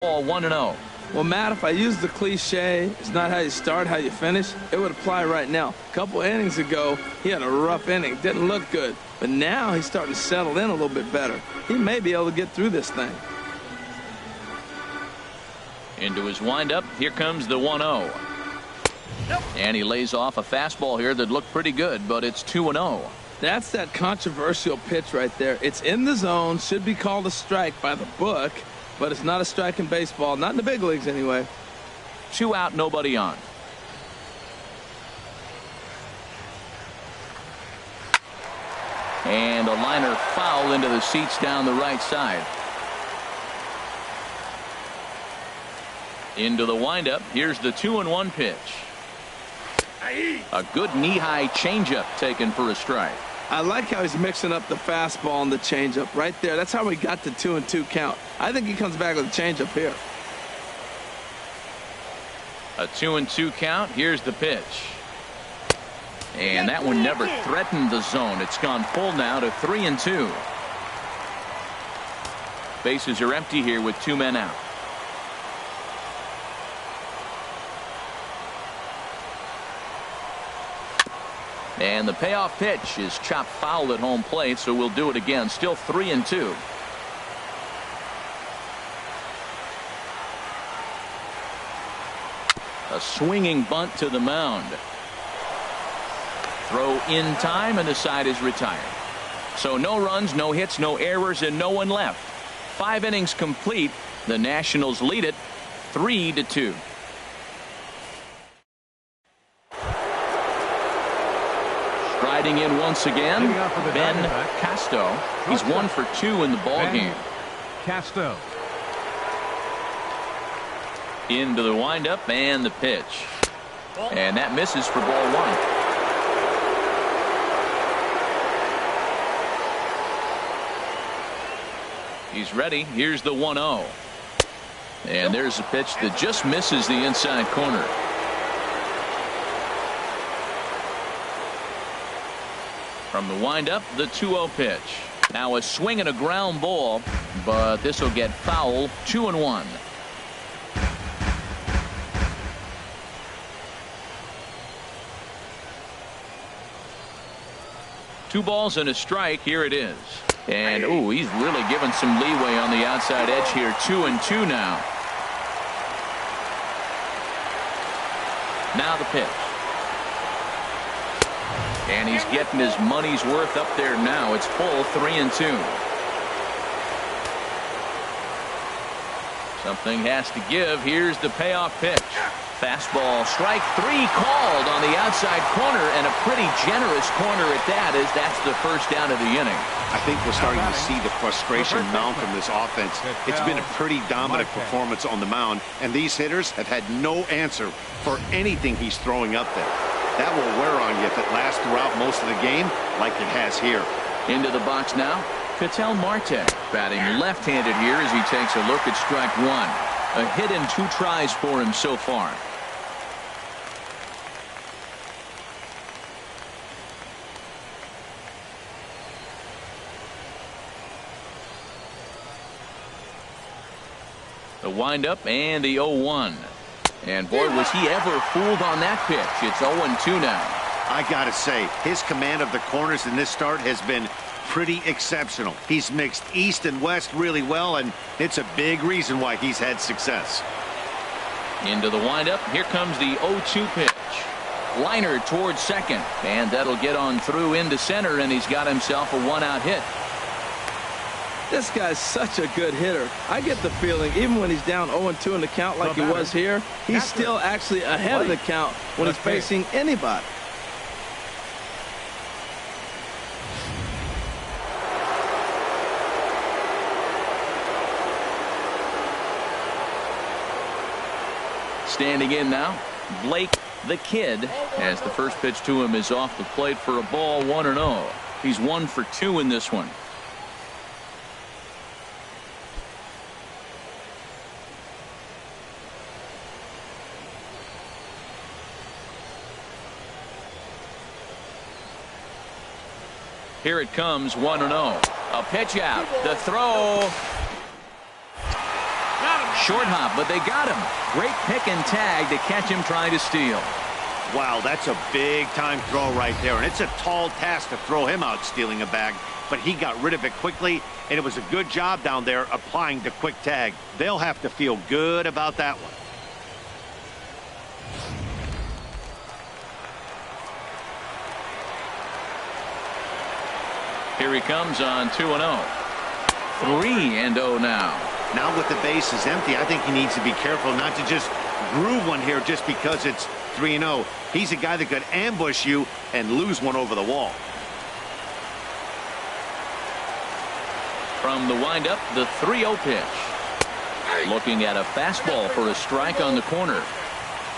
Ball 1-0. Well, Matt, if I use the cliche, it's not how you start, how you finish, it would apply right now. A couple innings ago, he had a rough inning. Didn't look good. But now he's starting to settle in a little bit better. He may be able to get through this thing. Into his windup. Here comes the 1-0. And he lays off a fastball here that looked pretty good, but it's 2-0. That's that controversial pitch right there. It's in the zone, should be called a strike by the book, but it's not a strike in baseball, not in the big leagues anyway. 2 out, nobody on. And a liner foul into the seats down the right side. Into the windup. Here's the 2-1 pitch. A good knee-high changeup taken for a strike. I like how he's mixing up the fastball and the changeup right there. That's how we got the 2-2 count. I think he comes back with a changeup here. A 2-2 count. Here's the pitch. And that one never threatened the zone. It's gone full now to 3-2. Bases are empty here with 2 men out. And the payoff pitch is chopped foul at home plate, so we'll do it again. Still 3-2. A swinging bunt to the mound. Throw in time, and the side is retired. So no runs, no hits, no errors, and no one left. 5 innings complete. The Nationals lead it 3-2. Riding in once again, Ben Casto. He's 1 for 2 in the ball game. Casto. Into the windup and the pitch. And that misses for ball 1. He's ready. Here's the 1-0. And there's a pitch that just misses the inside corner. From the windup, the 2-0 pitch. Now a swing and a ground ball, but this will get foul. 2-1. Two balls and a strike. Here it is. And ooh, he's really given some leeway on the outside edge here. 2-2 now. Now the pitch. And he's getting his money's worth up there now. It's full 3-2. Something has to give. Here's the payoff pitch. Fastball, strike 3 called on the outside corner, and a pretty generous corner at that, as that's the first down of the inning. I think we're starting to see the frustration mount from this offense. It's been a pretty dominant performance on the mound, and these hitters have had no answer for anything he's throwing up there. That will wear on you if it lasts throughout most of the game like it has here. Into the box now, Ketel Marte batting left-handed here as he takes a look at strike 1. A hit in 2 tries for him so far. The windup and the 0-1. And boy, was he ever fooled on that pitch. It's 0-2 now. I gotta say, his command of the corners in this start has been pretty exceptional. He's mixed east and west really well, and it's a big reason why he's had success. Into the windup. Here comes the 0-2 pitch. Liner towards second, and that'll get on through into center, and he's got himself a 1-out hit. This guy's such a good hitter. I get the feeling even when he's down 0-2 in the count like he was here, he's still actually ahead of the count when he's facing anybody. Standing in now, Blake the Kid, as the first pitch to him is off the plate for a ball. 1-0. He's 1 for 2 in this one. Here it comes, 1-0. A pitch out. The throw. Short hop, but they got him. Great pick and tag to catch him trying to steal. Wow, that's a big-time throw right there, and it's a tall task to throw him out stealing a bag, but he got rid of it quickly, and it was a good job down there applying the quick tag. They'll have to feel good about that one. Here he comes on 2-0. 3-0 now. Now with the bases empty, I think he needs to be careful not to just groove one here just because it's 3-0. He's a guy that could ambush you and lose one over the wall. From the windup, the 3-0 pitch. Looking at a fastball for a strike on the corner.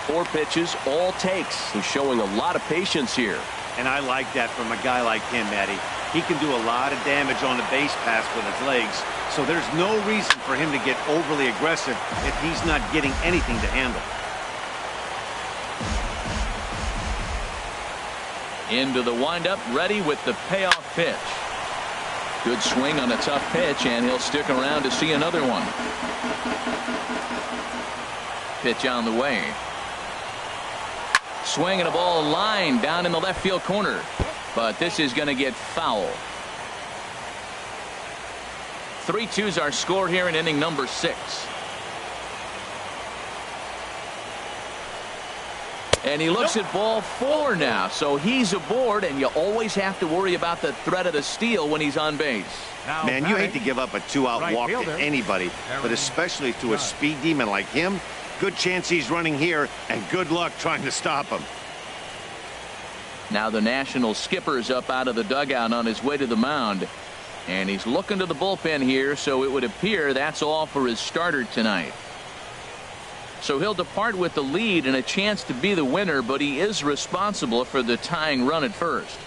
4 pitches, all takes. He's showing a lot of patience here. And I like that from a guy like him, Matty. He can do a lot of damage on the base pass with his legs, so there's no reason for him to get overly aggressive if he's not getting anything to handle. Into the windup, ready with the payoff pitch. Good swing on a tough pitch, and he'll stick around to see another one. Pitch on the way. Swing and a ball line down in the left field corner. But this is going to get foul. 3-2's our score here in inning number 6. And he looks at ball 4 now. So he's aboard, and you always have to worry about the threat of the steal when he's on base. Man, you hate to give up a 2-out walk to anybody, but especially to a speed demon like him. Good chance he's running here, and good luck trying to stop him. Now the National skipper's up out of the dugout on his way to the mound. And he's looking to the bullpen here, so it would appear that's all for his starter tonight. So he'll depart with the lead and a chance to be the winner, but he is responsible for the tying run at first.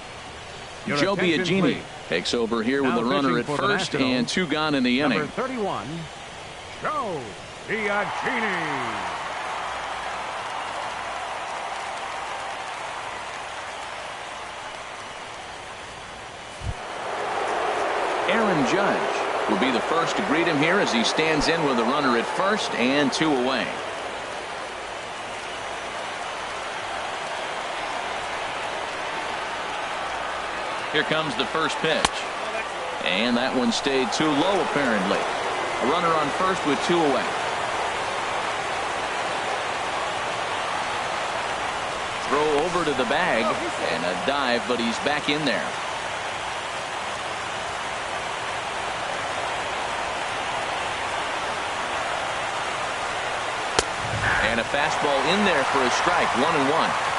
Joe Biagini takes over here with the runner at first and 2 gone in the inning. Number 31, Joe Biagini. Aaron Judge will be the first to greet him here as he stands in with a runner at first and 2 away. Here comes the first pitch. And that one stayed too low apparently. A runner on first with 2 away. Throw over to the bag and a dive, but he's back in there. And a fastball in there for a strike. 1-1.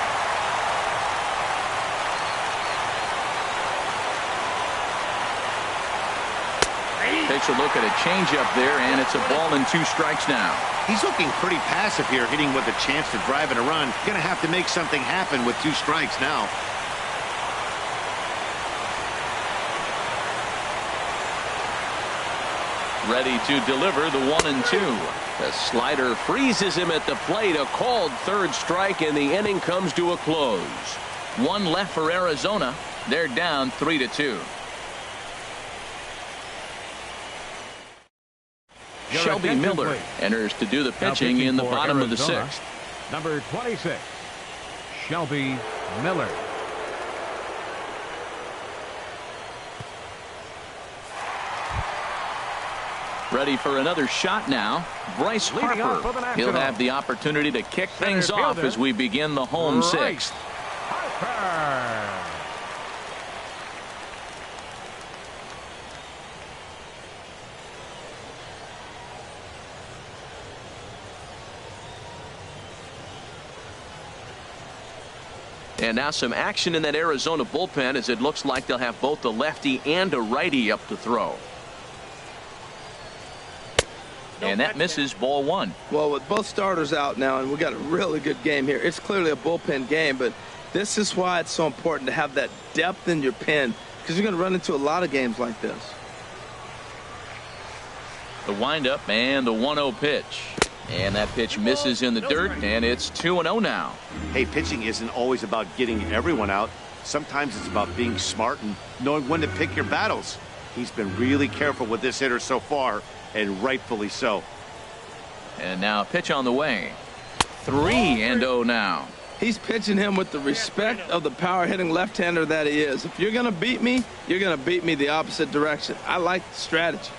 Takes a look at a changeup there, and it's a ball and 2 strikes now. He's looking pretty passive here, hitting with a chance to drive in a run. Going to have to make something happen with 2 strikes now. Ready to deliver the 1-2. The slider freezes him at the plate. A called 3rd strike, and the inning comes to a close. 1 left for Arizona. They're down 3-2. Shelby Miller enters to do the pitching in the bottom of the 6th. Number 26, Shelby Miller. Ready for another shot now. Bryce Harper. He'll have the opportunity to kick things off as we begin the home 6th. Harper. And now some action in that Arizona bullpen as it looks like they'll have both a lefty and a righty up to throw. And that misses, ball 1. Well, with both starters out now, and we got a really good game here. It's clearly a bullpen game, but this is why it's so important to have that depth in your pen, because you're going to run into a lot of games like this. The windup and the 1-0 pitch. And that pitch misses in the dirt, and it's 2-0 now. Hey, pitching isn't always about getting everyone out. Sometimes it's about being smart and knowing when to pick your battles. He's been really careful with this hitter so far, and rightfully so. And now a pitch on the way. 3-0 now. He's pitching him with the respect of the power-hitting left-hander that he is. If you're going to beat me, you're going to beat me the opposite direction. I like the strategy.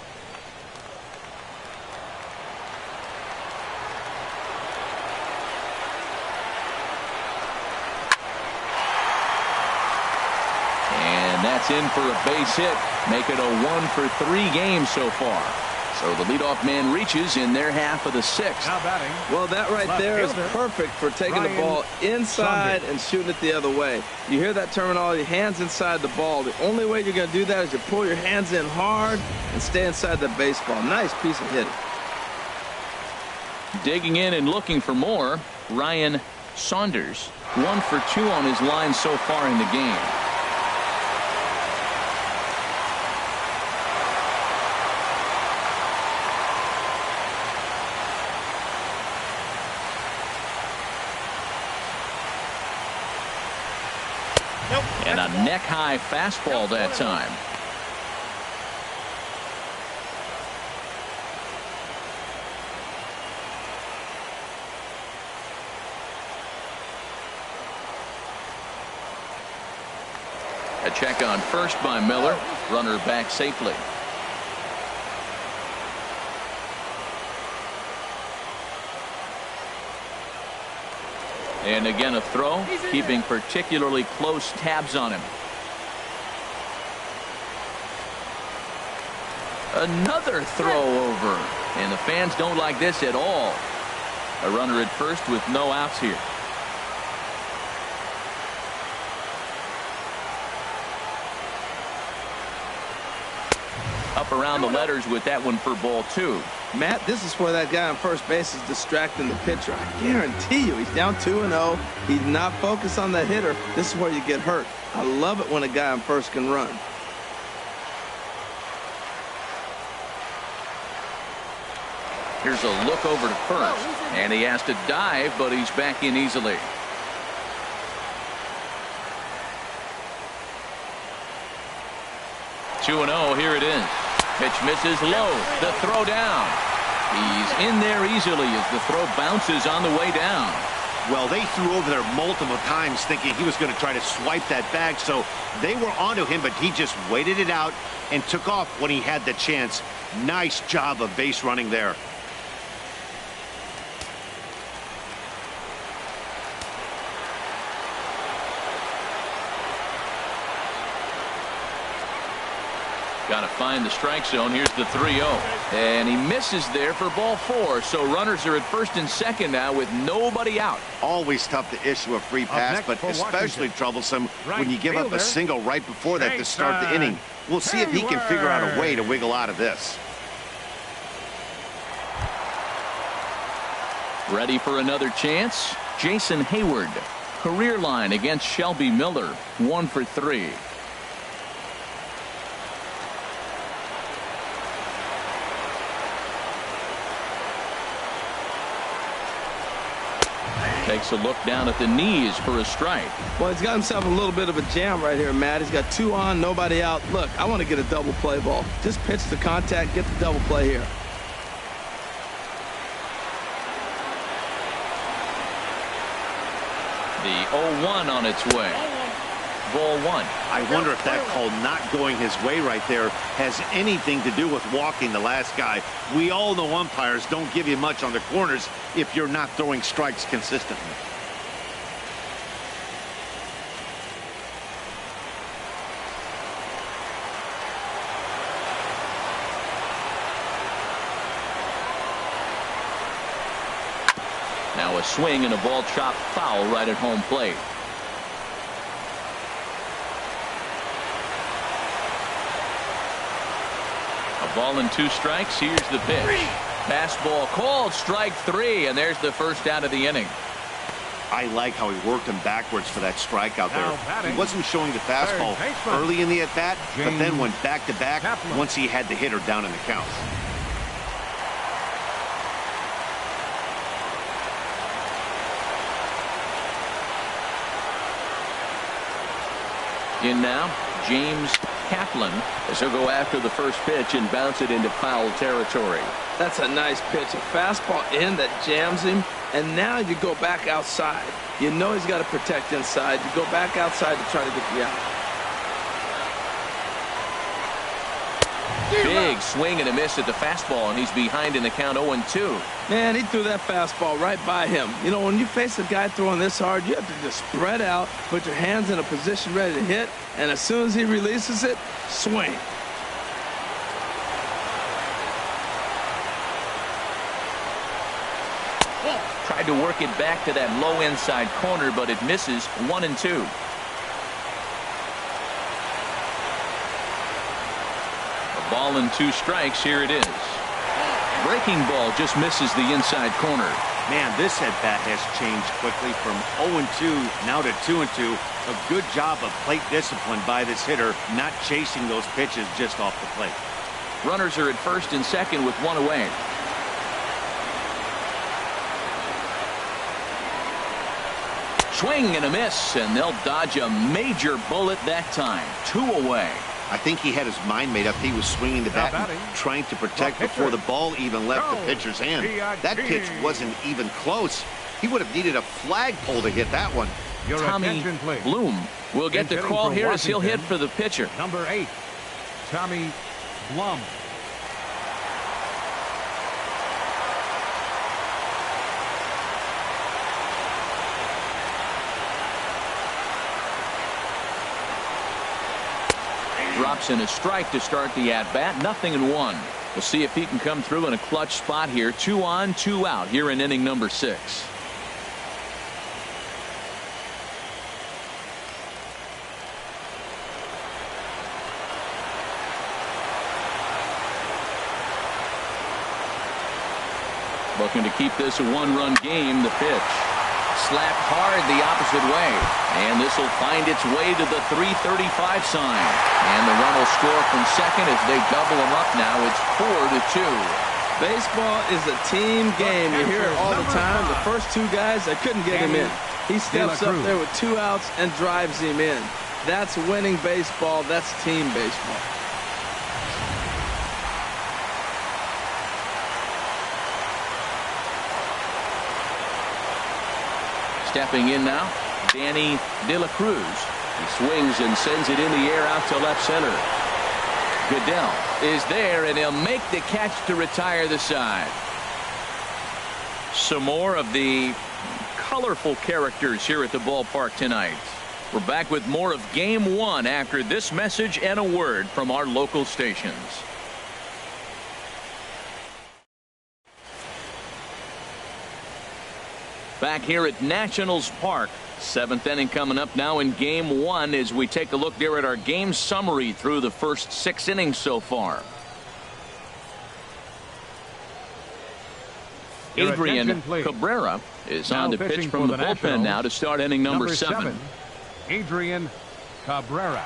And that's in for a base hit. Make it a 1-for-3 game so far. So the leadoff man reaches in their half of the sixth. Now batting. Well, that right there is perfect for taking the ball inside and shooting it the other way. You hear that terminology, hands inside the ball. The only way you're going to do that is you pull your hands in hard and stay inside the baseball. Nice piece of hitting. Digging in and looking for more, Ryan Saunders. 1 for 2 on his line so far in the game. And a neck-high fastball that time. A check on first by Miller. Runner back safely. And again a throw, keeping particularly close tabs on him. Another throw over. And the fans don't like this at all. A runner at first with no outs here. Up around the letters with that one for ball 2. Matt, this is where that guy on first base is distracting the pitcher. I guarantee you he's down 2-0. He's not focused on the hitter. This is where you get hurt. I love it when a guy on first can run. Here's a look over to first. And he has to dive, but he's back in easily. Here it is. Pitch misses low. The throw down. He's in there easily as the throw bounces on the way down. Well, they threw over there multiple times thinking he was going to try to swipe that bag, so they were onto him, but he just waited it out and took off when he had the chance. Nice job of base running there. Got to find the strike zone. Here's the 3-0. And he misses there for ball 4. So runners are at first and second now with nobody out. Always tough to issue a free pass, but especially troublesome when you give up a single right before that to start the inning. We'll see if he can figure out a way to wiggle out of this. Ready for another chance? Jason Hayward. Career line against Shelby Miller. 1 for 3. Takes a look down at the knees for a strike. Well, he's got himself a little bit of a jam right here, Matt. He's got 2 on, nobody out. Look, I want to get a double play ball. Just pitch the contact, get the double play here. The 0-1 on its way. Ball 1. I wonder if that call not going his way right there has anything to do with walking the last guy. We all know umpires don't give you much on the corners if you're not throwing strikes consistently. Now a swing and a ball chopped foul right at home plate. Ball and 2 strikes. Here's the pitch. Fastball called, strike 3, and there's the first out of the inning. I like how he worked him backwards for that strike out there. He wasn't showing the fastball early in the at-bat, but then went back-to-back once he had the hitter down in the count. In now, James Kaplan as he'll go after the first pitch and bounce it into foul territory. That's a nice pitch. A fastball in that jams him. And now you go back outside. You know he's got to protect inside. You go back outside to try to get the out. Big swing and a miss at the fastball, and he's behind in the count 0-2. Man, he threw that fastball right by him. You know, when you face a guy throwing this hard, you have to just spread out, put your hands in a position ready to hit, and as soon as he releases it, swing. Tried to work it back to that low inside corner, but it misses. 1-2. A ball and 2 strikes. Here it is. Breaking ball just misses the inside corner. Man, this at bat has changed quickly from 0-2 now to 2-2. A good job of plate discipline by this hitter, not chasing those pitches just off the plate. Runners are at first and second with 1 away. Swing and a miss, and they'll dodge a major bullet that time. 2 away. I think he had his mind made up. He was swinging the bat and trying to protect before the ball even left the pitcher's hand. That pitch wasn't even close. He would have needed a flagpole to hit that one. Tommy Bloom will get the call here as he'll hit for the pitcher. Number 8, Tommy Blum. Drops in a strike to start the at-bat. 0-1. We'll see if he can come through in a clutch spot here. 2 on, 2 out here in inning number 6. Looking to keep this a 1-run game. The pitch. Slapped hard the opposite way. And this will find its way to the 335 sign. And the run will score from second as they double them up now. It's 4-2. Baseball is a team game. You hear it all the time. The first 2 guys, they couldn't get him in. He steps up there with 2 outs and drives him in. That's winning baseball. That's team baseball. Stepping in now, Danny De La Cruz. He swings and sends it in the air out to left center. Goodell is there, and he'll make the catch to retire the side. Some more of the colorful characters here at the ballpark tonight. We're back with more of Game 1 after this message and a word from our local stations. Back here at Nationals Park. 7th inning coming up now in Game 1 as we take a look there at our game summary through the first 6 innings so far. Adrian Cabrera is on the pitch from the bullpen now to start inning number 7. Adrian Cabrera.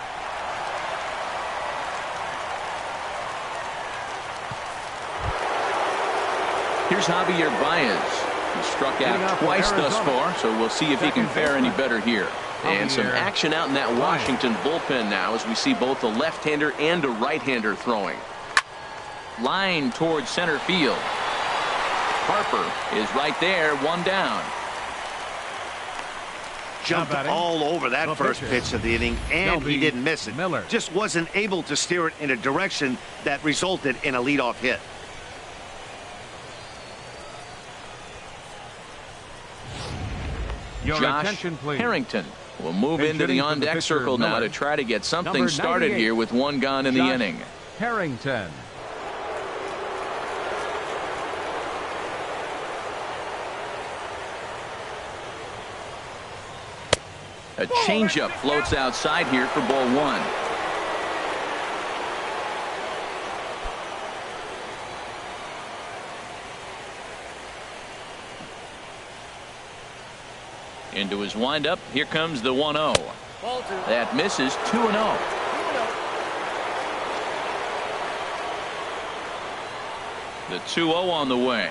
Here's Javier Baez. He struck out twice thus far, so we'll see if he can fare any better here. And some action out in that Washington bullpen now as we see both a left-hander and a right-hander throwing. Line towards center field. Harper is right there, 1 down. Jumped all over that first pitch of the inning, and he didn't miss it. Just wasn't able to steer it in a direction that resulted in a leadoff hit. Josh Harrington will move into the on-deck circle now to try to get something started here with 1 gone in the inning. Harrington. A changeup floats outside here for ball 1. Into his windup. Here comes the 1-0. That misses. 2-0. The 2-0 on the way.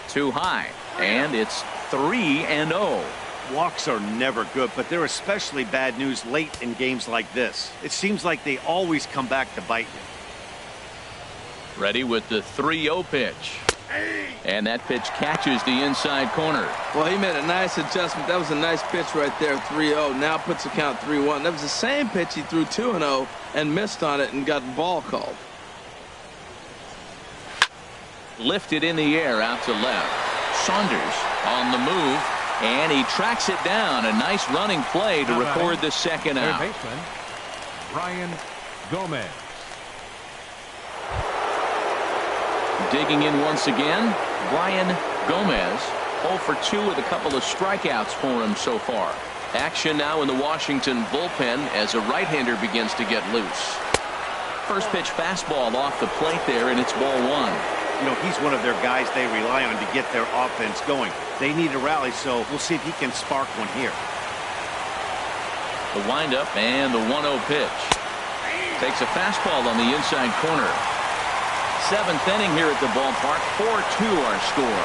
Too high. And it's 3-0. Walks are never good, but they're especially bad news late in games like this. It seems like they always come back to bite you. Ready with the 3-0 pitch. And that pitch catches the inside corner. Well, he made a nice adjustment. That was a nice pitch right there, 3-0. Now puts the count 3-1. That was the same pitch he threw 2-0 and missed on it and got the ball called. Lifted in the air out to left. Saunders on the move, and he tracks it down. A nice running play to record the second out. Baseman, Brian Gomez. Digging in once again, Brian Gomez. 0 for 2 with a couple of strikeouts for him so far. Action now in the Washington bullpen as a right-hander begins to get loose. First pitch fastball off the plate there, and it's ball 1. You know, he's one of their guys they rely on to get their offense going. They need a rally, so we'll see if he can spark one here. The windup and the 1-0 pitch. Takes a fastball on the inside corner. 7th inning here at the ballpark. 4-2 our score.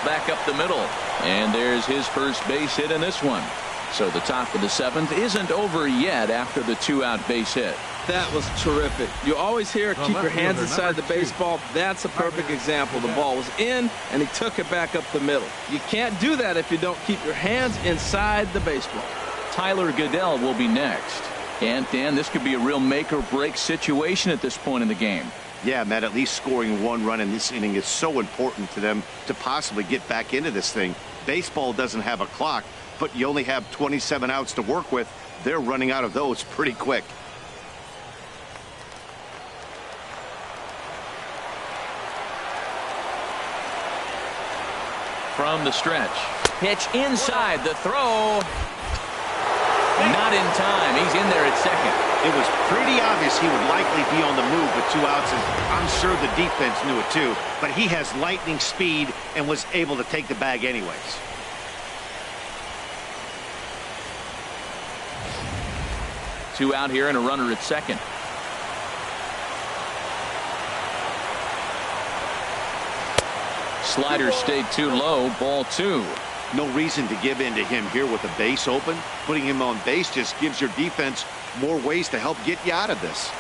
Back up the middle, and there's his first base hit in this one. So the top of the 7th isn't over yet after the 2-out base hit. That was terrific. You always hear keep your hands inside the baseball. That's a perfect example. The ball was in, and he took it back up the middle. You can't do that if you don't keep your hands inside the baseball. Tyler Goodell will be next. And, Dan, this could be a real make-or-break situation at this point in the game. Yeah, Matt, at least scoring 1 run in this inning is so important to them to possibly get back into this thing. Baseball doesn't have a clock, but you only have 27 outs to work with. They're running out of those pretty quick. From the stretch. Pitch inside. The throw. Not in time. He's in there at second. It was pretty obvious he would likely be on the move with 2 outs, and I'm sure the defense knew it too. But he has lightning speed and was able to take the bag anyways. Two out here and a runner at second. Slider stayed too low. Ball 2. No reason to give in to him here with the base open. Putting him on base just gives your defense more ways to help get you out of this.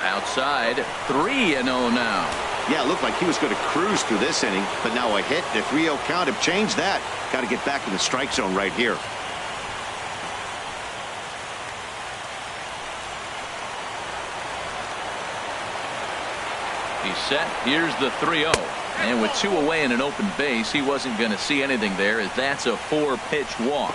Outside. 3-0 now. Yeah, it looked like he was going to cruise through this inning, but now a hit and a 3-0 count have changed that. Got to get back in the strike zone right here. He's set. Here's the 3-0. And with 2 away and an open base, he wasn't going to see anything there, as that's a 4-pitch walk.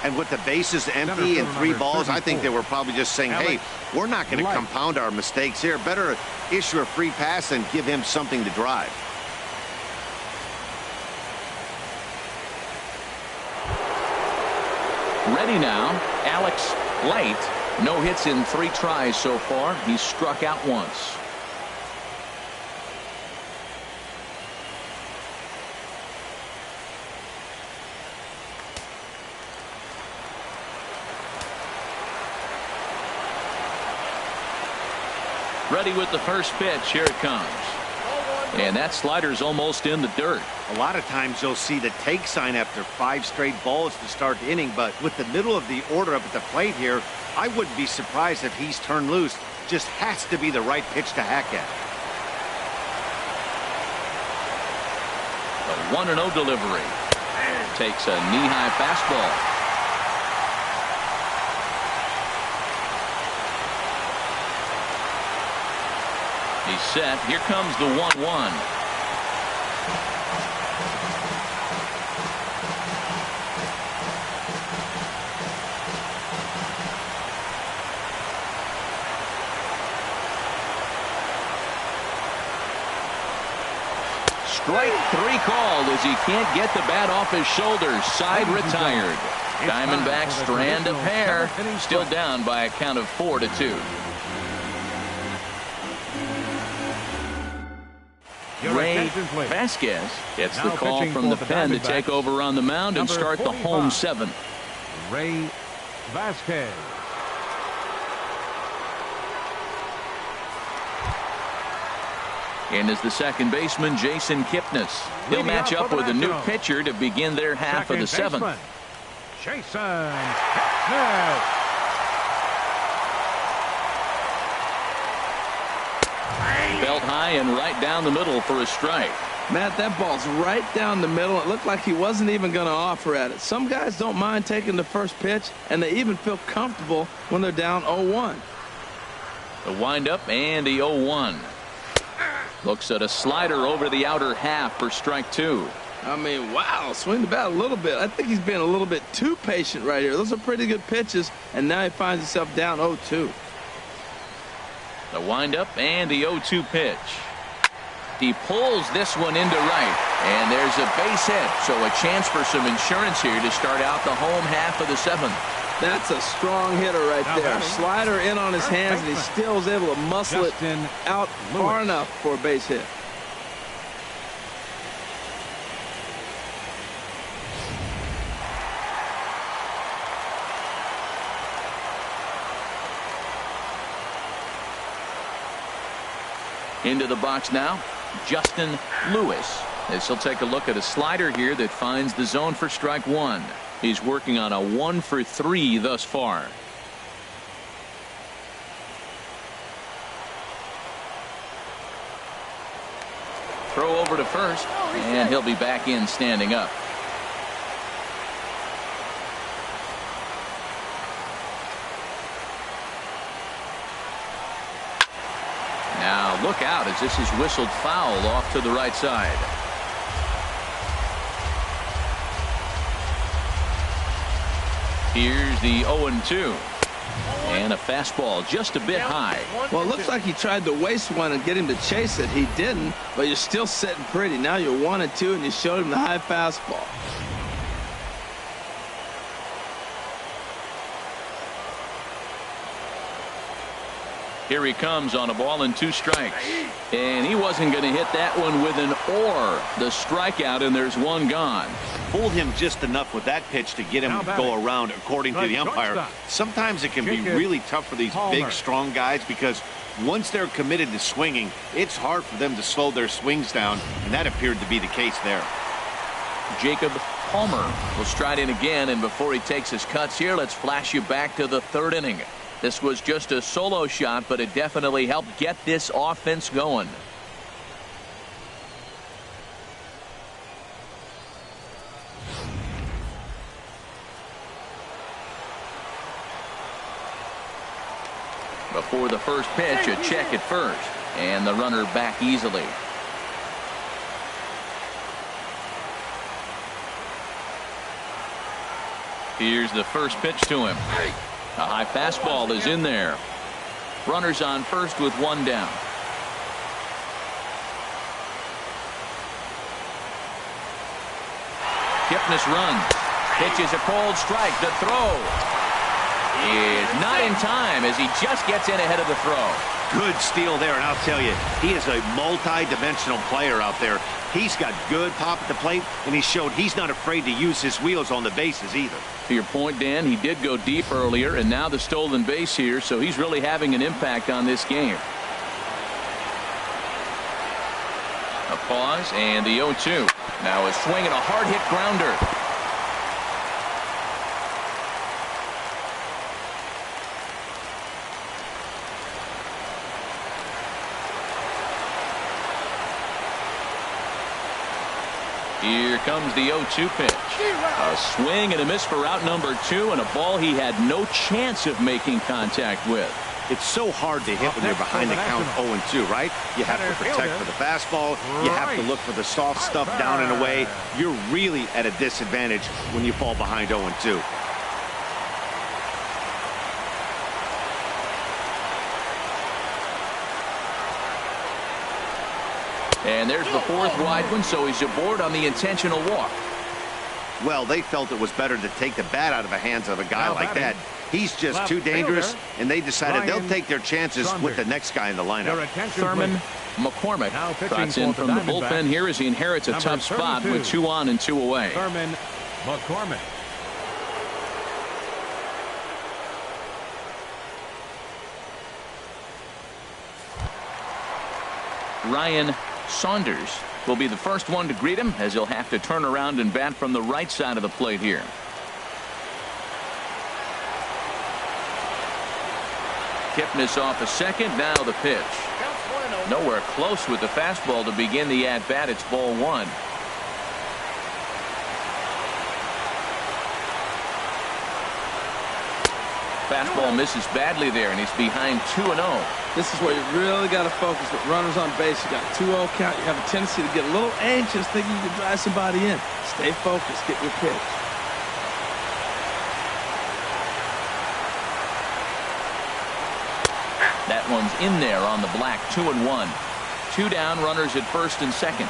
And with the bases empty and 3 balls, I think they were probably just saying, hey, we're not going to compound our mistakes here. Better issue a free pass and give him something to drive. Ready now, Alex Light. No hits in 3 tries so far. He's struck out once. Ready with the first pitch. Here it comes. And that slider's almost in the dirt. A lot of times you'll see the take sign after 5 straight balls to start the inning, but with the middle of the order up at the plate here, I wouldn't be surprised if he's turned loose. Just has to be the right pitch to hack at. The 1-0 delivery. Takes a knee-high fastball. He's set. Here comes the 1-1. Strike 3 called as he can't get the bat off his shoulders. Side retired. Diamondbacks strand a pair. Still down by a count of 4-2. Ray Vasquez gets the call from the pen to take over on the mound and start the home 7th. Ray Vasquez. In is the second baseman, Jason Kipnis. He'll match up with a new pitcher to begin their half of the seventh. Jason Kipnis. Belt high and right down the middle for a strike. Matt, that ball's right down the middle. It looked like he wasn't even going to offer at it. Some guys don't mind taking the first pitch, and they even feel comfortable when they're down 0-1. The windup and the 0-1. Looks at a slider over the outer half for strike two. I mean, wow, swing the bat a little bit. I think he's being a little bit too patient right here. Those are pretty good pitches, and now he finds himself down 0-2. The windup and the 0-2 pitch. He pulls this one into right, and there's a base hit, so a chance for some insurance here to start out the home half of the seventh. That's a strong hitter right there. Slider in on his hands, and he still was able to muscle it out far enough for a base hit. Into the box now, Justin Lewis, as he'll take a look at a slider here that finds the zone for strike one. He's working on a 1-for-3 thus far. Throw over to first, and he'll be back in standing up. Now look out as this is whistled foul off to the right side. Here's the 0-2. And a fastball just a bit high. Well, it looks like he tried to waste one and get him to chase it. He didn't, but you're still sitting pretty. Now you're 1-2, and you showed him the high fastball. Here he comes on a ball and 2 strikes. And he wasn't going to hit that one with an or. The strikeout, and there's one gone. Fooled him just enough with that pitch to get him to go around, according to the umpire. Sometimes it can be really tough for these big, strong guys because once they're committed to swinging, it's hard for them to slow their swings down, and that appeared to be the case there. Jacob Palmer will stride in again, and before he takes his cuts here, let's flash you back to the 3rd inning. This was just a solo shot, but it definitely helped get this offense going. Before the first pitch, a check at first, and the runner back easily. Here's the first pitch to him. A high fastball is in there. Runners on first with 1 down. Kipnis runs. Pitches a cold strike. The throw is not in time as he just gets in ahead of the throw. Good steal there, and I'll tell you, he is a multi-dimensional player out there. He's got good pop at the plate, and he showed he's not afraid to use his wheels on the bases either. To your point, Dan, he did go deep earlier, and now the stolen base here, so he's really having an impact on this game. A pause, and the 0-2. Now a swing and a hard hit grounder. Here comes the 0-2 pitch. A swing and a miss for out number 2, and a ball he had no chance of making contact with. It's so hard to hit when you're behind the count 0-2, right? You have to protect for the fastball. You have to look for the soft stuff down and away. You're really at a disadvantage when you fall behind 0-2. And there's the 4th wide one, so he's aboard on the intentional walk. Well, they felt it was better to take the bat out of the hands of a guy like that. He's just too dangerous, and they decided they'll take their chances with the next guy in the lineup. Thurman McCormick trots in from the bullpen here as he inherits a tough spot with 2 on and 2 away. Thurman McCormick. Ryan Saunders will be the first one to greet him, as he'll have to turn around and bat from the right side of the plate here. Kipnis off a second. Now the pitch. Nowhere close with the fastball to begin the at-bat. It's ball one. Fastball misses badly there, and he's behind 2-0. This is where you really got to focus with runners on base. You got a 2-0 count. You have a tendency to get a little anxious thinking you can drive somebody in. Stay focused. Get your pitch. That one's in there on the black. 2-1. 2 down, runners at first and second.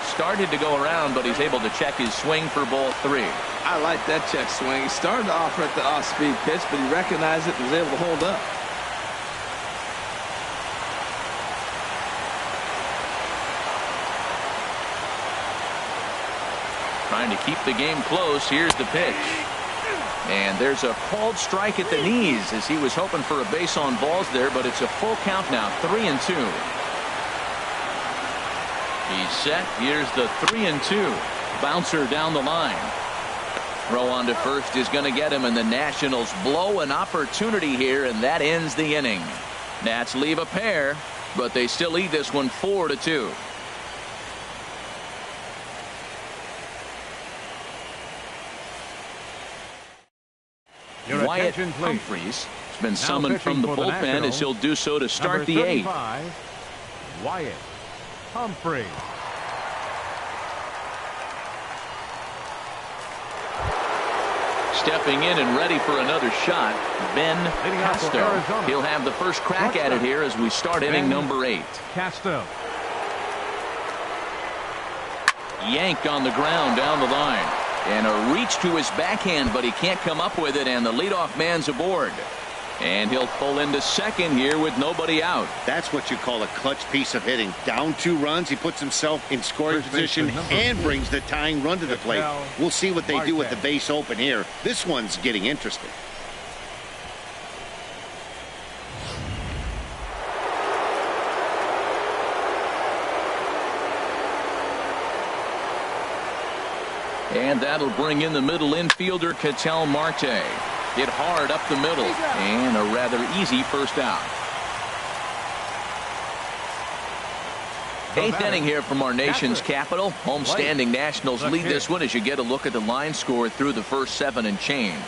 Started to go around, but he's able to check his swing for ball 3. I like that check swing. He started to offer at the off-speed pitch, but he recognized it and was able to hold up. Trying to keep the game close. Here's the pitch. And there's a called strike at the knees as he was hoping for a base on balls there, but it's a full count now. 3-2. He's set. Here's the 3-2. Bouncer down the line. Throw on to first is going to get him, and the Nationals blow an opportunity here, and that ends the inning. Nats leave a pair, but they still lead this one 4-2. Wyatt Humphreys has been summoned from the bullpen, as he'll do so to start the 8th. Wyatt Humphreys. Stepping in and ready for another shot, Ben Casto. He'll have the first crack at it here as we start inning number 8. Casto. Yanked on the ground down the line. And a reach to his backhand, but he can't come up with it, and the leadoff man's aboard. And he'll pull into second here with nobody out. That's what you call a clutch piece of hitting. Down 2 runs, he puts himself in scoring position and brings the tying run to the plate. We'll see what they do with the base open here. This one's getting interesting. And that'll bring in the middle infielder, Ketel Marte. Hit hard up the middle, and a rather easy first out. 8th inning here from our nation's capital. Homestanding Nationals lead this one as you get a look at the line score through the first 7 and change.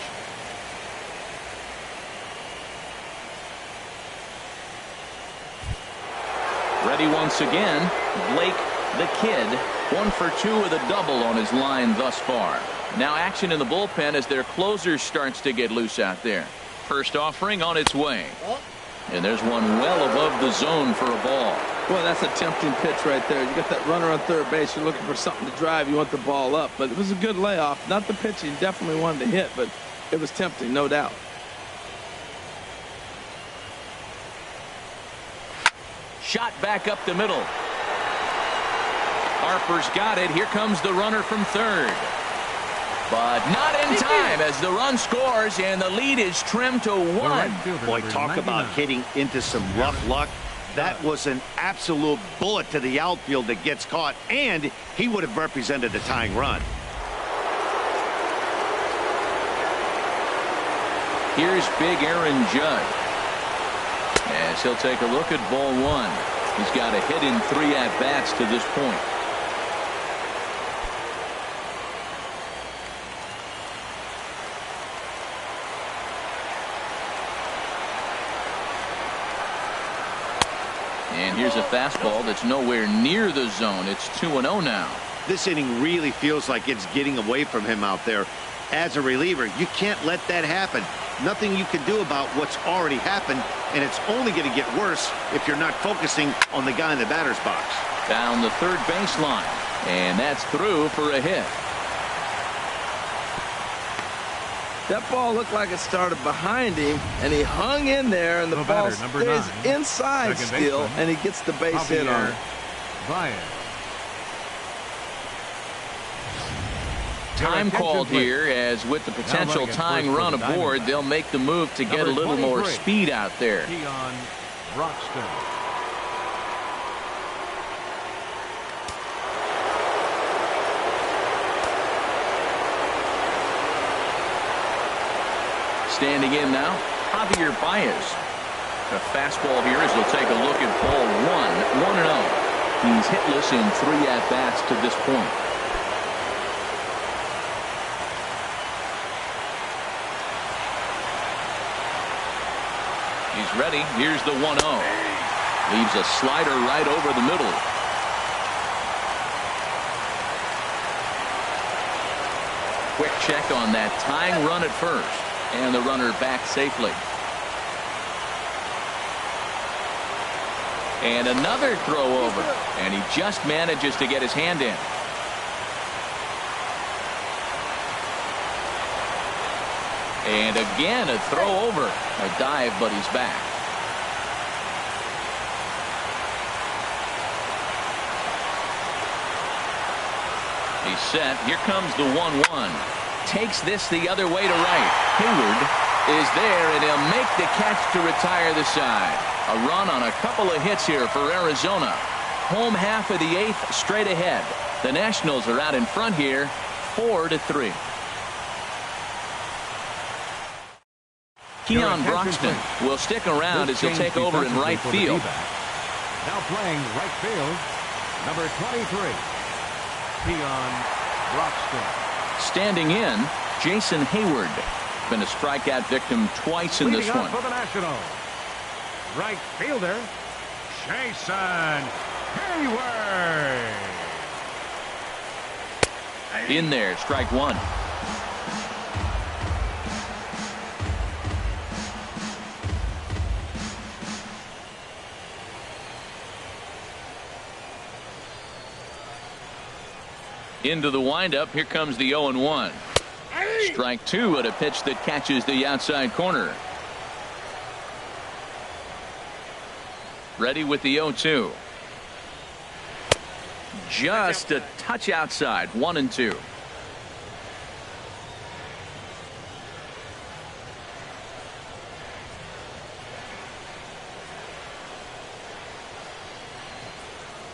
Ready once again, Blake the Kid. 1 for 2 with a double on his line thus far. Now action in the bullpen as their closer starts to get loose out there. First offering on its way. And there's one well above the zone for a ball. Well, that's a tempting pitch right there. You got that runner on third base. You're looking for something to drive. You want the ball up. But it was a good layoff. Not the pitch he definitely wanted to hit, but it was tempting, no doubt. Shot back up the middle. Harper's got it. Here comes the runner from third. But not in time as the run scores and the lead is trimmed to 1. Boy, talk about hitting into some rough luck. That was an absolute bullet to the outfield that gets caught, and he would have represented the tying run. Here's big Aaron Judge as he'll take a look at ball 1. He's got a hit in 3 at-bats to this point. And here's a fastball that's nowhere near the zone. It's 2-0 now. This inning really feels like it's getting away from him out there. As a reliever, you can't let that happen. Nothing you can do about what's already happened, and it's only going to get worse if you're not focusing on the guy in the batter's box. Down the third baseline, and that's through for a hit. That ball looked like it started behind him, and he hung in there, and the ball stays inside still, and he gets the base hit on it. Time called here, as with the potential tying run aboard, they'll make the move to get a little more speed out there. Standing in now, Javier Baez. A fastball here as he'll take a look at ball 1, 1-0. He's hitless in 3 at-bats to this point. He's ready. Here's the 1-0. Leaves a slider right over the middle. Quick check on that tying run at first. And the runner back safely. And another throw over. And he just manages to get his hand in. And again, a throw over. A dive, but he's back. He's set. Here comes the 1-1. Takes this the other way to right. Hayward is there, and he'll make the catch to retire the side. A run on a couple of hits here for Arizona. Home half of the 8th straight ahead. The Nationals are out in front here, 4-3. Keon Broxton will stick around as he'll take over in right field. Now playing right field, number 23, Keon Broxton. Standing in, Jason Hayward. Been a strikeout victim twice in this one. For the Nationals, right fielder, Jason Hayward. In there, strike 1. Into the windup. Here comes the 0-1. Strike 2 at a pitch that catches the outside corner. Ready with the 0-2. Just a touch outside. 1-2.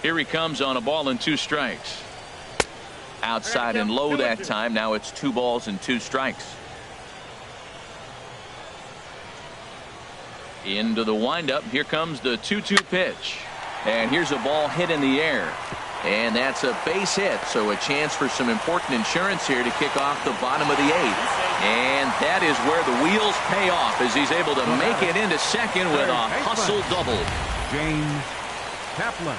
Here he comes on a ball and 2 strikes. Outside and low that time. Now it's 2 balls and 2 strikes. Into the windup. Here comes the 2-2 pitch. And here's a ball hit in the air. And that's a base hit. So a chance for some important insurance here to kick off the bottom of the 8th. And that is where the wheels pay off as he's able to make it into second with a hustle double. James Kaplan.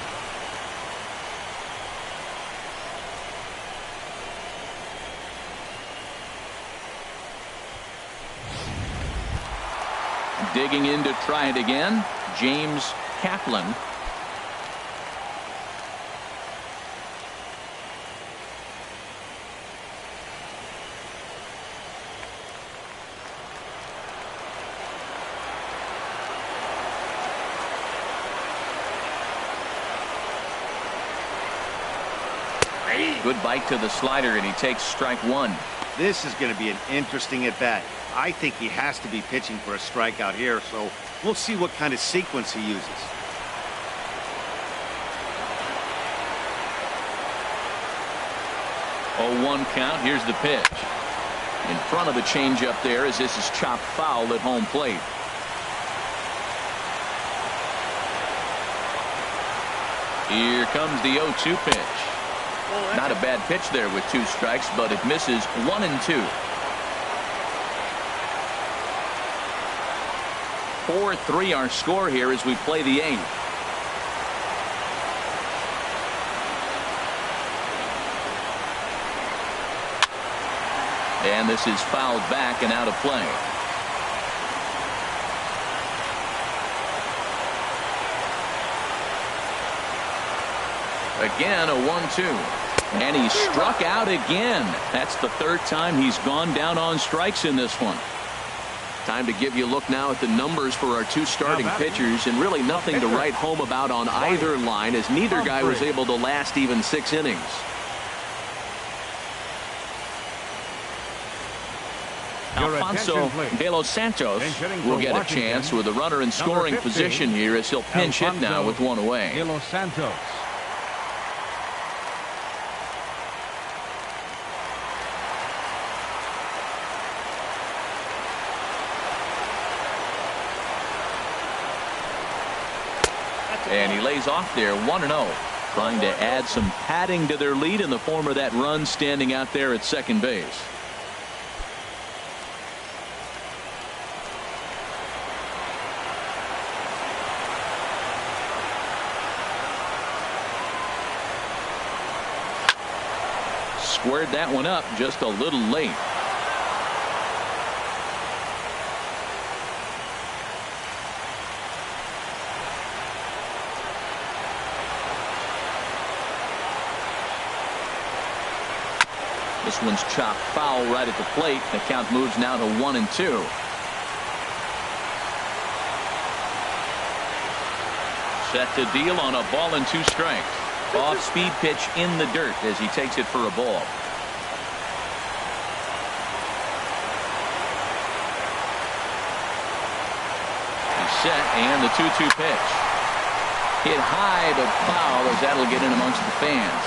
Digging in to try it again, James Kaplan. Good bite to the slider, and he takes strike 1. This is going to be an interesting at bat. I think he has to be pitching for a strikeout here, so we'll see what kind of sequence he uses. Oh, 1 count. Here's the pitch. In front of the changeup there as this is chopped foul at home plate. Here comes the 0-2 pitch. Not a bad pitch there with 2 strikes, but it misses. 1-2. 4-3 our score here as we play the 8th. And this is fouled back and out of play. Again, a 1-2. And he struck out again. That's the 3rd time he's gone down on strikes in this one. Time to give you a look now at the numbers for our 2 starting pitchers, and really nothing to write home about on either line, as neither guy was able to last even 6 innings. Alfonso de los Santos will get a chance with a runner in scoring position here as he'll pinch hit now with one away. De los Santos. And he lays off there 1-0. Trying to add some padding to their lead in the form of that run standing out there at second base. Squared that one up just a little late. This one's chopped foul right at the plate. The count moves now to 1-2. Set to deal on a ball and 2 strikes. Off speed pitch in the dirt as he takes it for a ball. He's set and the 2-2 pitch. Hit high but foul as that'll get in amongst the fans.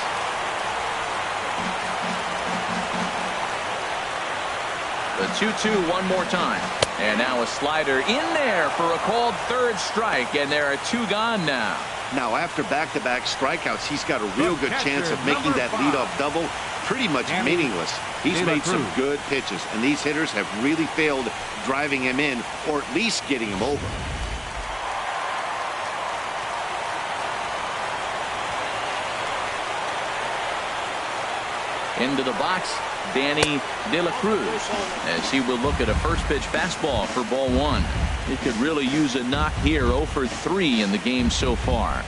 The 2-2 one more time. And now a slider in there for a called third strike, and there are 2 gone now. Now, after back-to-back strikeouts, he's got a real good chance of making that leadoff double pretty much meaningless. He's made some good pitches, and these hitters have really failed driving him in or at least getting him over. Into the box, Danny De La Cruz, as he will look at a first pitch fastball for ball 1. He could really use a knock here. 0 for 3 in the game so far.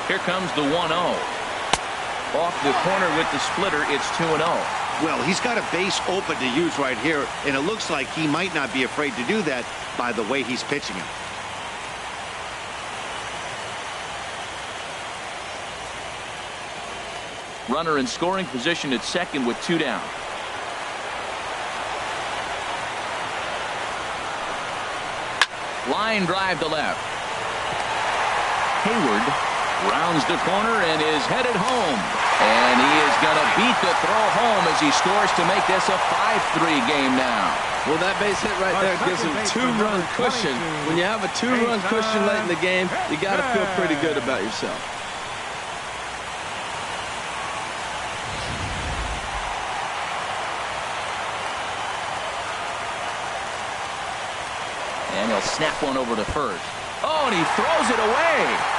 Here comes the 1-0. Off the corner with the splitter. It's 2-0. Well, he's got a base open to use right here, and it looks like he might not be afraid to do that by the way he's pitching him. Runner in scoring position at second with 2 down. Line drive to left. Hayward rounds the corner and is headed home. And he is going to beat the throw home as he scores to make this a 5-3 game now. Well, that base hit right there gives him 2-run cushion. When you have a 2-run cushion late in the game, you got to feel pretty good about yourself. And he'll snap one over to first. Oh, and he throws it away.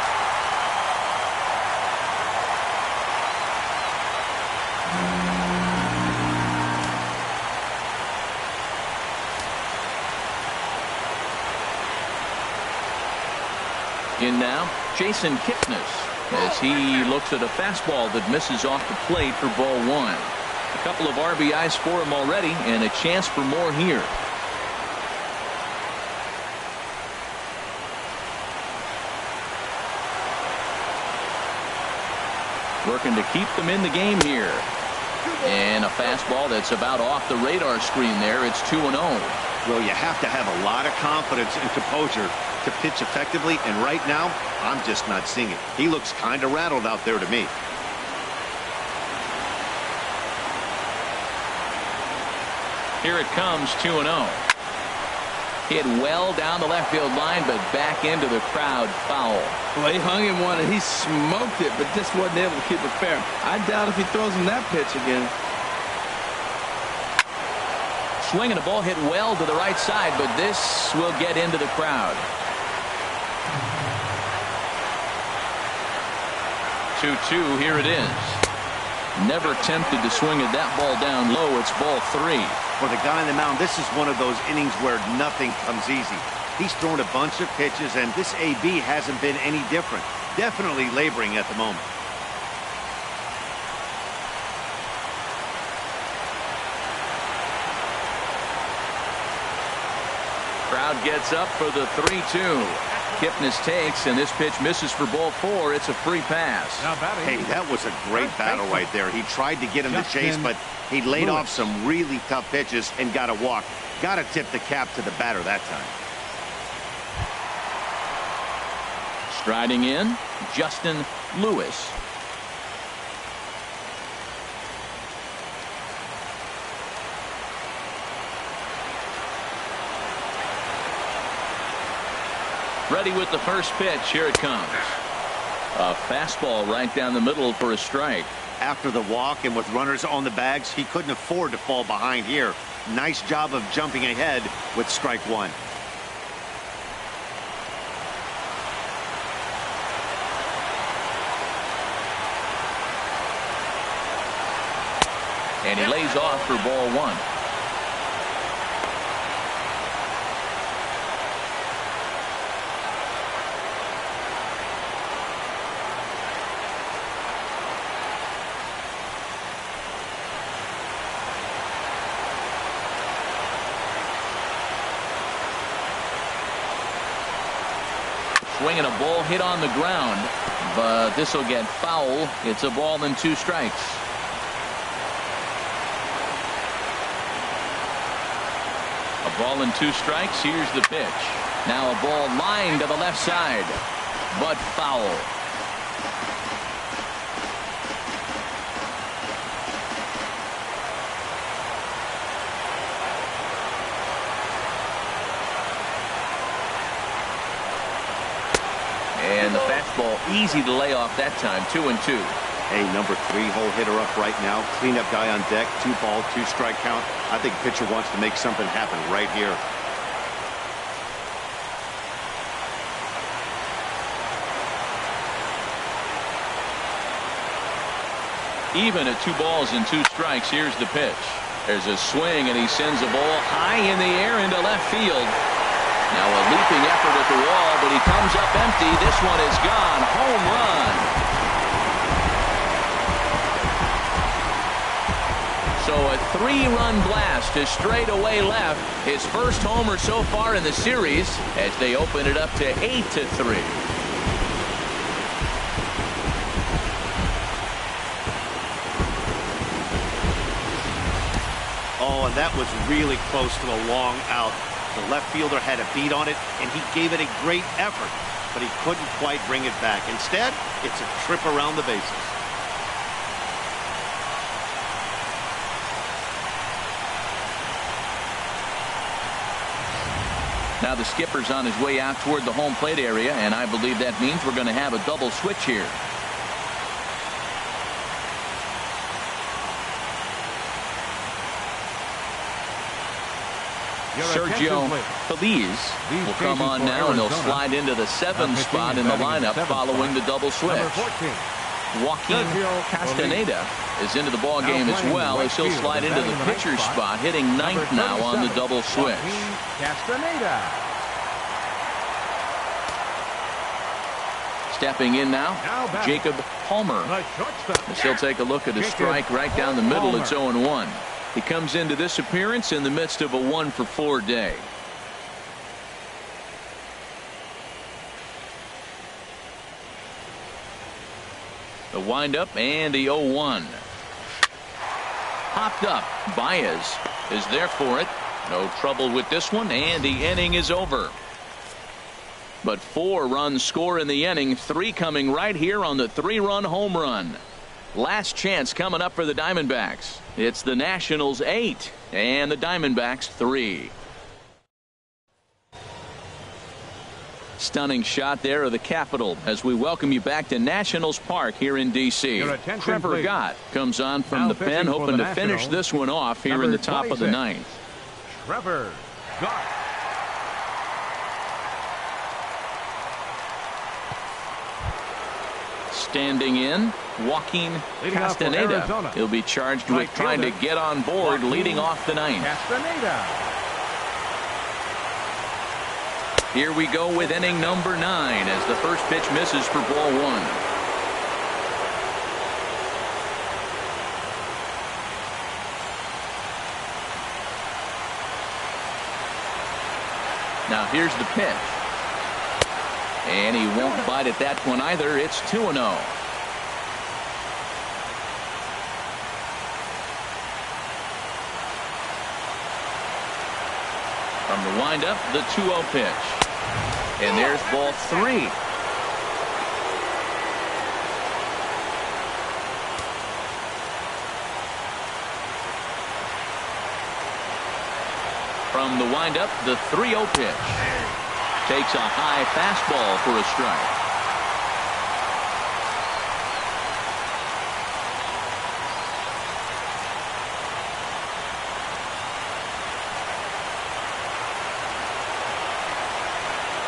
In now, Jason Kipnis, as he looks at a fastball that misses off the plate for ball 1. A couple of RBIs for him already, and a chance for more here. Working to keep them in the game here. And a fastball that's about off the radar screen there. It's 2-0. Well, you have to have a lot of confidence and composure to pitch effectively, and right now, I'm just not seeing it. He looks kind of rattled out there to me. Here it comes, 2-0. Hit well down the left field line, but back into the crowd, foul. Well, he hung him one and he smoked it, but just wasn't able to keep it fair. I doubt if he throws him that pitch again. Swinging a ball hit well to the right side, but this will get into the crowd. 2-2, here it is. Never tempted to swing at that ball down low. It's ball 3. For the guy on the mound, this is one of those innings where nothing comes easy. He's thrown a bunch of pitches, and this AB hasn't been any different. Definitely laboring at the moment. Crowd gets up for the 3-2. Kipnis takes, and this pitch misses for ball 4. It's a free pass. Hey, that was a great battle right there. He tried to get him to chase, but he laid off some really tough pitches and got a walk. Got to tip the cap to the batter that time. Striding in, Justin Lewis. Ready with the first pitch. Here it comes. A fastball right down the middle for a strike. After the walk and with runners on the bags, he couldn't afford to fall behind here. Nice job of jumping ahead with strike 1. And he lays off for ball 1. Swinging a ball hit on the ground, but this will get foul. It's a ball and 2 strikes. A ball and 2 strikes. Here's the pitch. Now a ball lined to the left side, but foul. And the fastball easy to lay off that time. 2-2. Hey, number 3 hole hitter up right now. Cleanup guy on deck. 2 ball, 2 strike count. I think pitcher wants to make something happen right here. Even at 2 balls and 2 strikes. Here's the pitch. There's a swing, and he sends a ball high in the air into left field. Now a leaping effort at the wall, but he comes up empty. This one is gone. Home run. So a 3-run blast to straightaway left. His first homer so far in the series as they open it up to 8-3. Oh, and that was really close to a long out. The left fielder had a beat on it, and he gave it a great effort, but he couldn't quite bring it back. Instead, it's a trip around the bases. Now the skipper's on his way out toward the home plate area, and I believe that means we're going to have a double switch here. Sergio Feliz will come on now, and he'll slide into the 7 spot in the lineup following the double switch. Joaquin Castaneda is into the ball game as well, as he'll slide into the pitcher's spot, hitting 9th now on the double switch. Stepping in now, Jacob Palmer. As he'll take a look at a strike right down the middle. It's 0-1. He comes into this appearance in the midst of a 1-for-4 day. The windup and the 0-1. Popped up. Baez is there for it. No trouble with this one, and the inning is over. But 4 runs score in the inning, 3 coming right here on the 3-run home run. Last chance coming up for the Diamondbacks. It's the Nationals 8 and the Diamondbacks 3. Stunning shot there of the Capitol as we welcome you back to Nationals Park here in D.C. Trevor Gott comes on from the pen, hoping to finish this one off here in the top of the 9th. Trevor Gott. Standing in, Joaquin Castaneda. He'll be charged with trying to get on board, leading off the 9th. Here we go with inning number 9 as the first pitch misses for ball 1. Now here's the pitch. And he won't bite at that one either. It's 2-0. From the windup, the 2-0 pitch. And there's ball 3. From the windup, the 3-0 pitch. Takes a high fastball for a strike.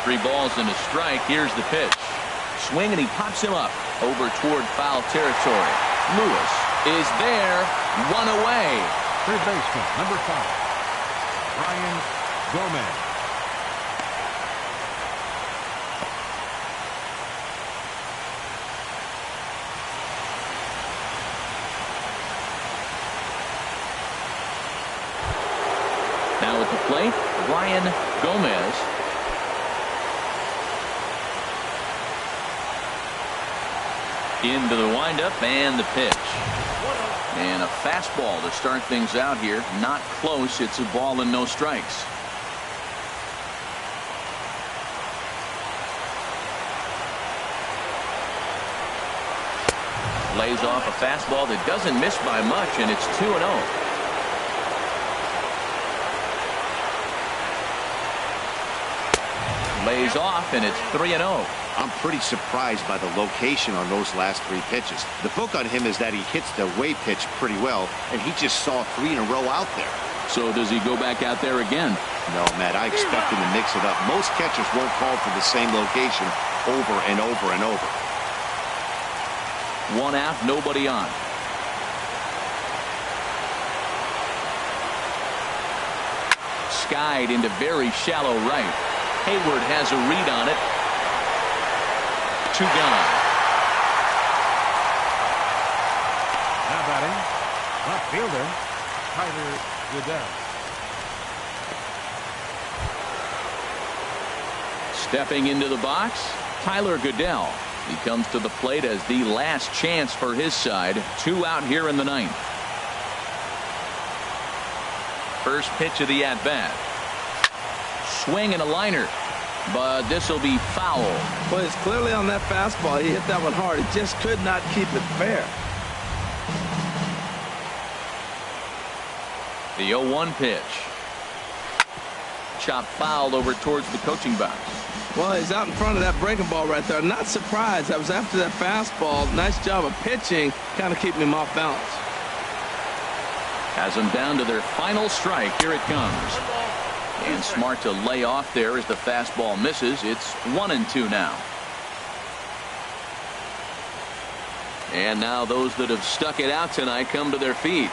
Three balls and a strike. Here's the pitch. Swing, and he pops him up over toward foul territory. Lewis is there. One away. Third baseman, number 5, Brian Gomez. Now at the plate, Brian Gomez. Into the windup and the pitch. And a fastball to start things out here. Not close. It's a ball and no strikes. Lays off a fastball that doesn't miss by much, and it's 2-0. Lays off, and it's 3-0. I'm pretty surprised by the location on those last 3 pitches. The book on him is that he hits the way pitch pretty well, and he just saw 3 in a row out there. So does he go back out there again? No, Matt, I expect him to mix it up. Most catchers won't call for the same location over and over and over. 1 out, nobody on. Skied into very shallow right. Hayward has a read on it. 2 gone. Now batting, left fielder, Tyler Goodell. Stepping into the box, Tyler Goodell. He comes to the plate as the last chance for his side. 2 out here in the 9th. First pitch of the at-bat. Swing and a liner, but this will be foul. Well, it's clearly on that fastball. He hit that one hard. He just could not keep it fair. The 0-1 pitch. Chop foul over towards the coaching box. Well, he's out in front of that breaking ball right there. Not surprised. I was after that fastball. Nice job of pitching, kind of keeping him off balance. Has them down to their final strike. Here it comes. And smart to lay off there as the fastball misses. It's 1-2 now. And now those that have stuck it out tonight come to their feet.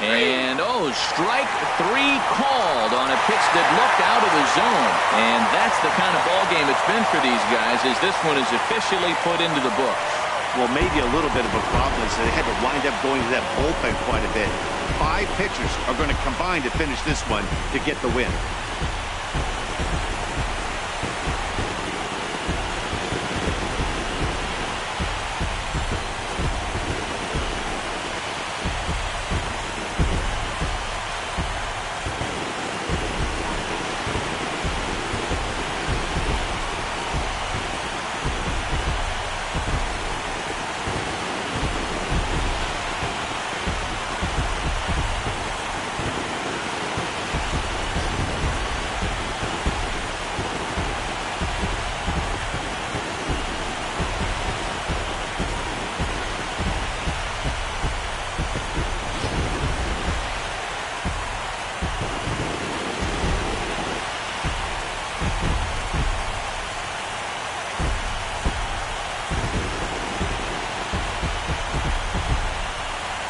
And strike 3 called on a pitch that looked out of the zone. And that's the kind of ball game it's been for these guys, as this one is officially put into the books. Well, maybe a little bit of a problem is they had to wind up going to that bullpen quite a bit. 5 pitchers are going to combine to finish this one to get the win.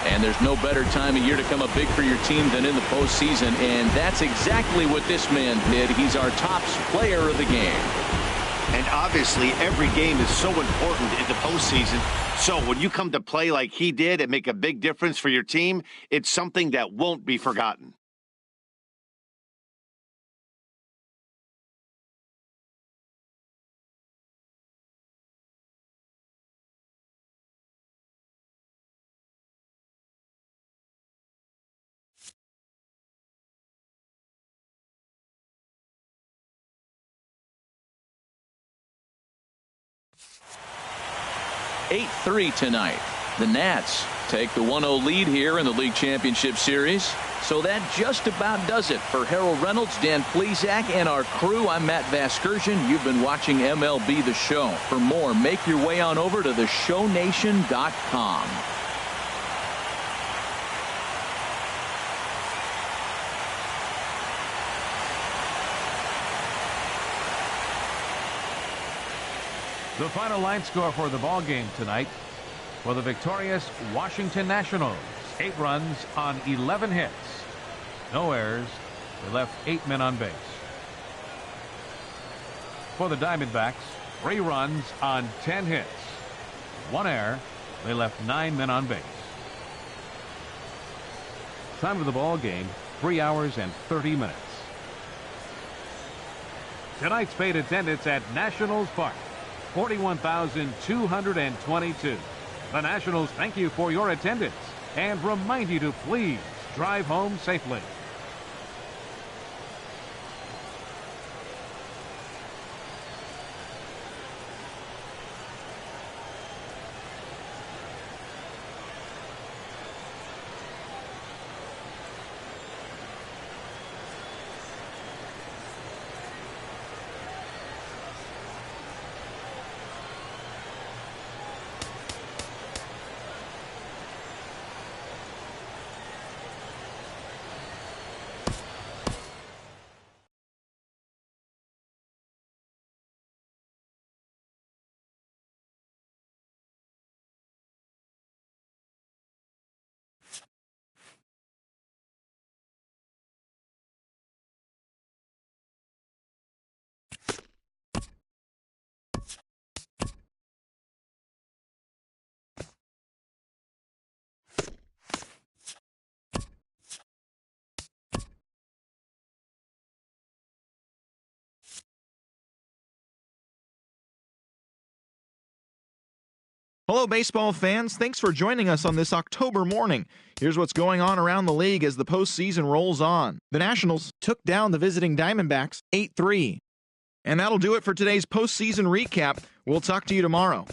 And there's no better time of year to come up big for your team than in the postseason, and that's exactly what this man did. He's our top player of the game. And obviously every game is so important in the postseason. So when you come to play like he did and make a big difference for your team, it's something that won't be forgotten. 8-3 tonight. The Nats take the 1-0 lead here in the league championship series. So that just about does it for Harold Reynolds, Dan Plesac, and our crew. I'm Matt Vasgersian. You've been watching MLB The Show. For more, make your way on over to theshownation.com. The final line score for the ball game tonight for the victorious Washington Nationals. 8 runs on 11 hits. No errors. They left 8 men on base. For the Diamondbacks, 3 runs on 10 hits. 1 error. They left 9 men on base. Time of the ball game, 3 hours and 30 minutes. Tonight's paid attendance at Nationals Park, 41,222. The Nationals thank you for your attendance and remind you to please drive home safely. Hello, baseball fans. Thanks for joining us on this October morning. Here's what's going on around the league as the postseason rolls on. The Nationals took down the visiting Diamondbacks 8-3. And that'll do it for today's postseason recap. We'll talk to you tomorrow.